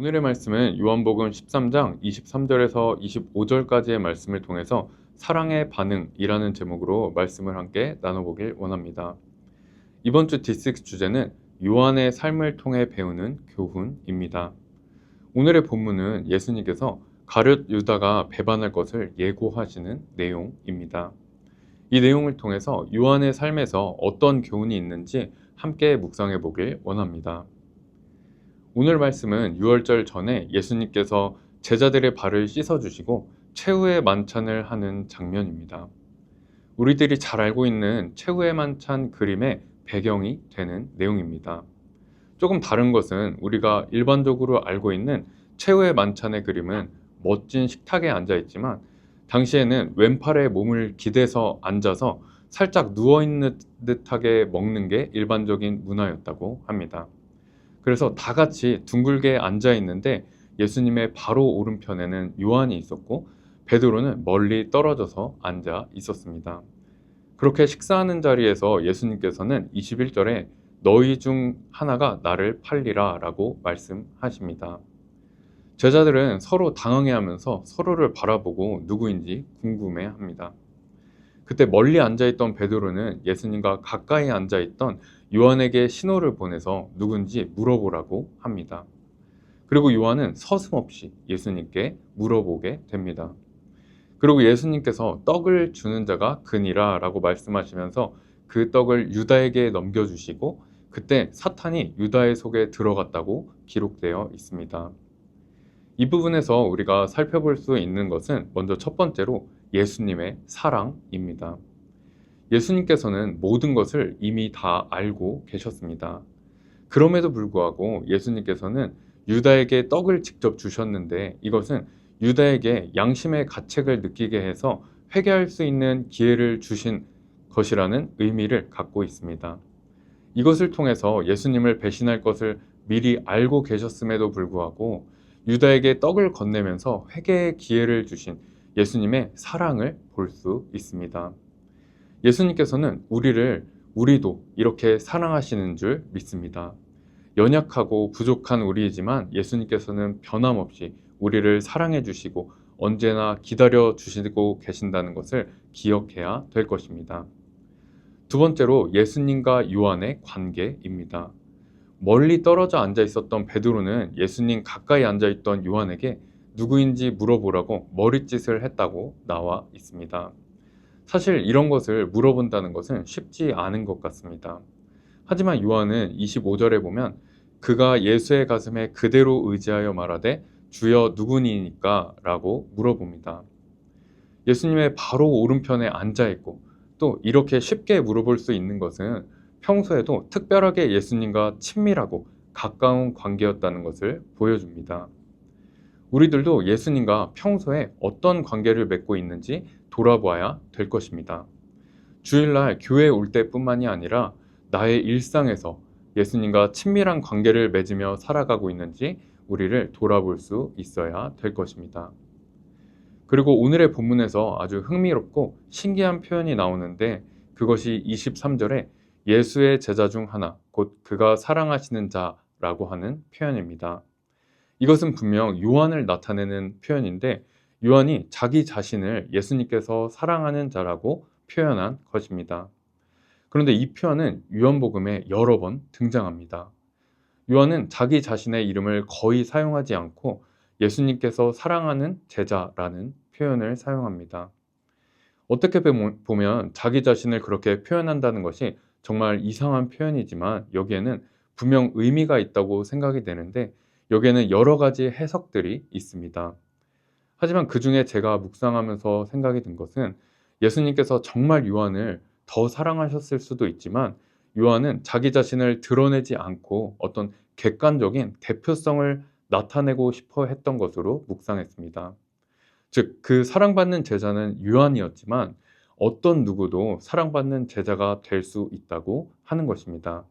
오늘의 말씀은 요한복음 13장 23절에서 25절까지의 말씀을 통해서 사랑의 반응이라는 제목으로 말씀을 함께 나눠보길 원합니다. 이번 주 D6 주제는 요한의 삶을 통해 배우는 교훈입니다. 오늘의 본문은 예수님께서 가룟 유다가 배반할 것을 예고하시는 내용입니다. 이 내용을 통해서 요한의 삶에서 어떤 교훈이 있는지 함께 묵상해 보길 원합니다. 오늘 말씀은 유월절 전에 예수님께서 제자들의 발을 씻어주시고 최후의 만찬을 하는 장면입니다. 우리들이 잘 알고 있는 최후의 만찬 그림의 배경이 되는 내용입니다. 조금 다른 것은 우리가 일반적으로 알고 있는 최후의 만찬의 그림은 멋진 식탁에 앉아 있지만 당시에는 왼팔에 몸을 기대서 앉아서 살짝 누워있는 듯하게 먹는 게 일반적인 문화였다고 합니다. 그래서 다 같이 둥글게 앉아 있는데 예수님의 바로 오른편에는 요한이 있었고 베드로는 멀리 떨어져서 앉아 있었습니다. 그렇게 식사하는 자리에서 예수님께서는 21절에 너희 중 하나가 나를 팔리라 라고 말씀하십니다. 제자들은 서로 당황해하면서 서로를 바라보고 누구인지 궁금해합니다. 그때 멀리 앉아있던 베드로는 예수님과 가까이 앉아있던 요한에게 신호를 보내서 누군지 물어보라고 합니다. 그리고 요한은 서슴없이 예수님께 물어보게 됩니다. 그리고 예수님께서 떡을 주는 자가 그니라 라고 말씀하시면서 그 떡을 유다에게 넘겨주시고 그때 사탄이 유다의 속에 들어갔다고 기록되어 있습니다. 이 부분에서 우리가 살펴볼 수 있는 것은 먼저 첫 번째로 예수님의 사랑입니다. 예수님께서는 모든 것을 이미 다 알고 계셨습니다. 그럼에도 불구하고 예수님께서는 유다에게 떡을 직접 주셨는데 이것은 유다에게 양심의 가책을 느끼게 해서 회개할 수 있는 기회를 주신 것이라는 의미를 갖고 있습니다. 이것을 통해서 예수님을 배신할 것을 미리 알고 계셨음에도 불구하고 유다에게 떡을 건네면서 회개의 기회를 주신 예수님의 사랑을 볼 수 있습니다. 예수님께서는 우리도 이렇게 사랑하시는 줄 믿습니다. 연약하고 부족한 우리이지만 예수님께서는 변함없이 우리를 사랑해 주시고 언제나 기다려 주시고 계신다는 것을 기억해야 될 것입니다. 두 번째로 예수님과 요한의 관계입니다. 멀리 떨어져 앉아 있었던 베드로는 예수님 가까이 앉아 있던 요한에게 누구인지 물어보라고 머리짓을 했다고 나와 있습니다. 사실 이런 것을 물어본다는 것은 쉽지 않은 것 같습니다. 하지만 요한은 25절에 보면 그가 예수의 가슴에 그대로 의지하여 말하되 주여 누구니까? 라고 물어봅니다. 예수님의 바로 오른편에 앉아 있고 또 이렇게 쉽게 물어볼 수 있는 것은 평소에도 특별하게 예수님과 친밀하고 가까운 관계였다는 것을 보여줍니다. 우리들도 예수님과 평소에 어떤 관계를 맺고 있는지 돌아봐야 될 것입니다. 주일날 교회에 올 때뿐만이 아니라 나의 일상에서 예수님과 친밀한 관계를 맺으며 살아가고 있는지 우리를 돌아볼 수 있어야 될 것입니다. 그리고 오늘의 본문에서 아주 흥미롭고 신기한 표현이 나오는데 그것이 23절에 예수의 제자 중 하나, 곧 그가 사랑하시는 자라고 하는 표현입니다. 이것은 분명 요한을 나타내는 표현인데 요한이 자기 자신을 예수님께서 사랑하는 자라고 표현한 것입니다. 그런데 이 표현은 요한복음에 여러 번 등장합니다. 요한은 자기 자신의 이름을 거의 사용하지 않고 예수님께서 사랑하는 제자라는 표현을 사용합니다. 어떻게 보면 자기 자신을 그렇게 표현한다는 것이 정말 이상한 표현이지만 여기에는 분명 의미가 있다고 생각이 되는데 여기에는 여러 가지 해석들이 있습니다. 하지만 그 중에 제가 묵상하면서 생각이 든 것은 예수님께서 정말 요한을 더 사랑하셨을 수도 있지만 요한은 자기 자신을 드러내지 않고 어떤 객관적인 대표성을 나타내고 싶어 했던 것으로 묵상했습니다. 즉, 그 사랑받는 제자는 요한이었지만 어떤 누구도 사랑받는 제자가 될 수 있다고 하는 것입니다.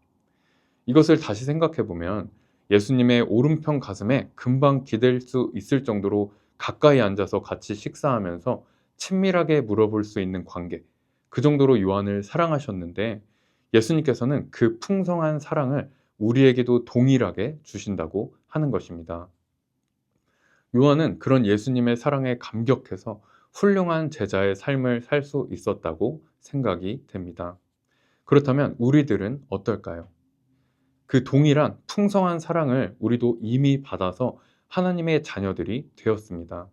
이것을 다시 생각해 보면 예수님의 오른편 가슴에 금방 기댈 수 있을 정도로 가까이 앉아서 같이 식사하면서 친밀하게 물어볼 수 있는 관계, 그 정도로 요한을 사랑하셨는데 예수님께서는 그 풍성한 사랑을 우리에게도 동일하게 주신다고 하는 것입니다. 요한은 그런 예수님의 사랑에 감격해서 훌륭한 제자의 삶을 살 수 있었다고 생각이 됩니다. 그렇다면 우리들은 어떨까요? 그 동일한 풍성한 사랑을 우리도 이미 받아서 하나님의 자녀들이 되었습니다.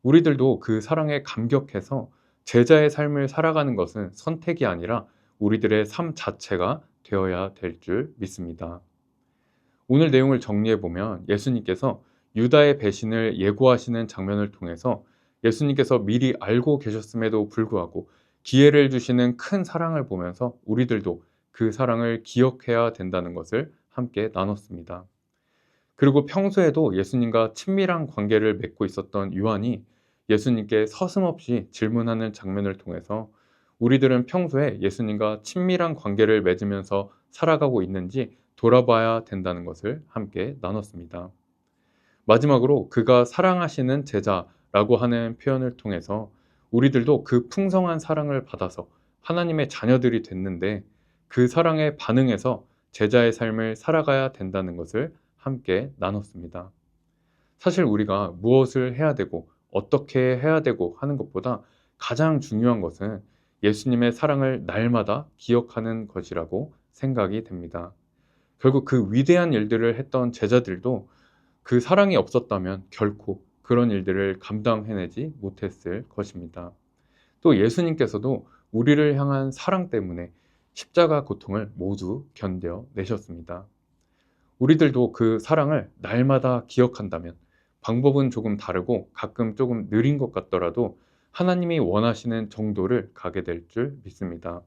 우리들도 그 사랑에 감격해서 제자의 삶을 살아가는 것은 선택이 아니라 우리들의 삶 자체가 되어야 될 줄 믿습니다. 오늘 내용을 정리해 보면 예수님께서 유다의 배신을 예고하시는 장면을 통해서 예수님께서 미리 알고 계셨음에도 불구하고 기회를 주시는 큰 사랑을 보면서 우리들도 그 사랑을 기억해야 된다는 것을 함께 나눴습니다. 그리고 평소에도 예수님과 친밀한 관계를 맺고 있었던 요한이 예수님께 서슴없이 질문하는 장면을 통해서 우리들은 평소에 예수님과 친밀한 관계를 맺으면서 살아가고 있는지 돌아봐야 된다는 것을 함께 나눴습니다. 마지막으로 그가 사랑하시는 제자라고 하는 표현을 통해서 우리들도 그 풍성한 사랑을 받아서 하나님의 자녀들이 됐는데 그 사랑에 반응해서 제자의 삶을 살아가야 된다는 것을 함께 나눴습니다. 사실 우리가 무엇을 해야 되고 어떻게 해야 되고 하는 것보다 가장 중요한 것은 예수님의 사랑을 날마다 기억하는 것이라고 생각이 됩니다. 결국 그 위대한 일들을 했던 제자들도 그 사랑이 없었다면 결코 그런 일들을 감당해내지 못했을 것입니다. 또 예수님께서도 우리를 향한 사랑 때문에 십자가 고통을 모두 견뎌내셨습니다. 우리들도 그 사랑을 날마다 기억한다면 방법은 조금 다르고 가끔 조금 느린 것 같더라도 하나님이 원하시는 정도를 가게 될 줄 믿습니다.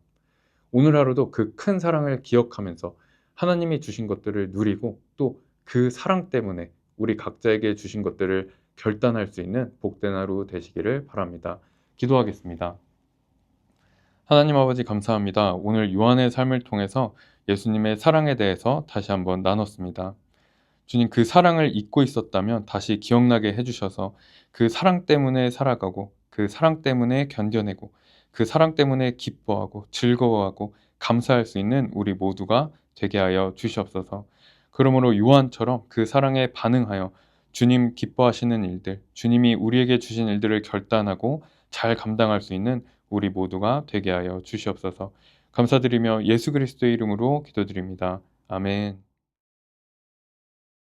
오늘 하루도 그 큰 사랑을 기억하면서 하나님이 주신 것들을 누리고 또 그 사랑 때문에 우리 각자에게 주신 것들을 결단할 수 있는 복된 하루 되시기를 바랍니다. 기도하겠습니다. 하나님 아버지 감사합니다. 오늘 요한의 삶을 통해서 예수님의 사랑에 대해서 다시 한번 나눴습니다. 주님, 그 사랑을 잊고 있었다면 다시 기억나게 해주셔서 그 사랑 때문에 살아가고 그 사랑 때문에 견뎌내고 그 사랑 때문에 기뻐하고 즐거워하고 감사할 수 있는 우리 모두가 되게 하여 주시옵소서. 그러므로 요한처럼 그 사랑에 반응하여 주님 기뻐하시는 일들, 주님이 우리에게 주신 일들을 결단하고 잘 감당할 수 있는 우리 모두가 되게 하여 주시옵소서. 감사드리며 예수 그리스도의 이름으로 기도드립니다. 아멘.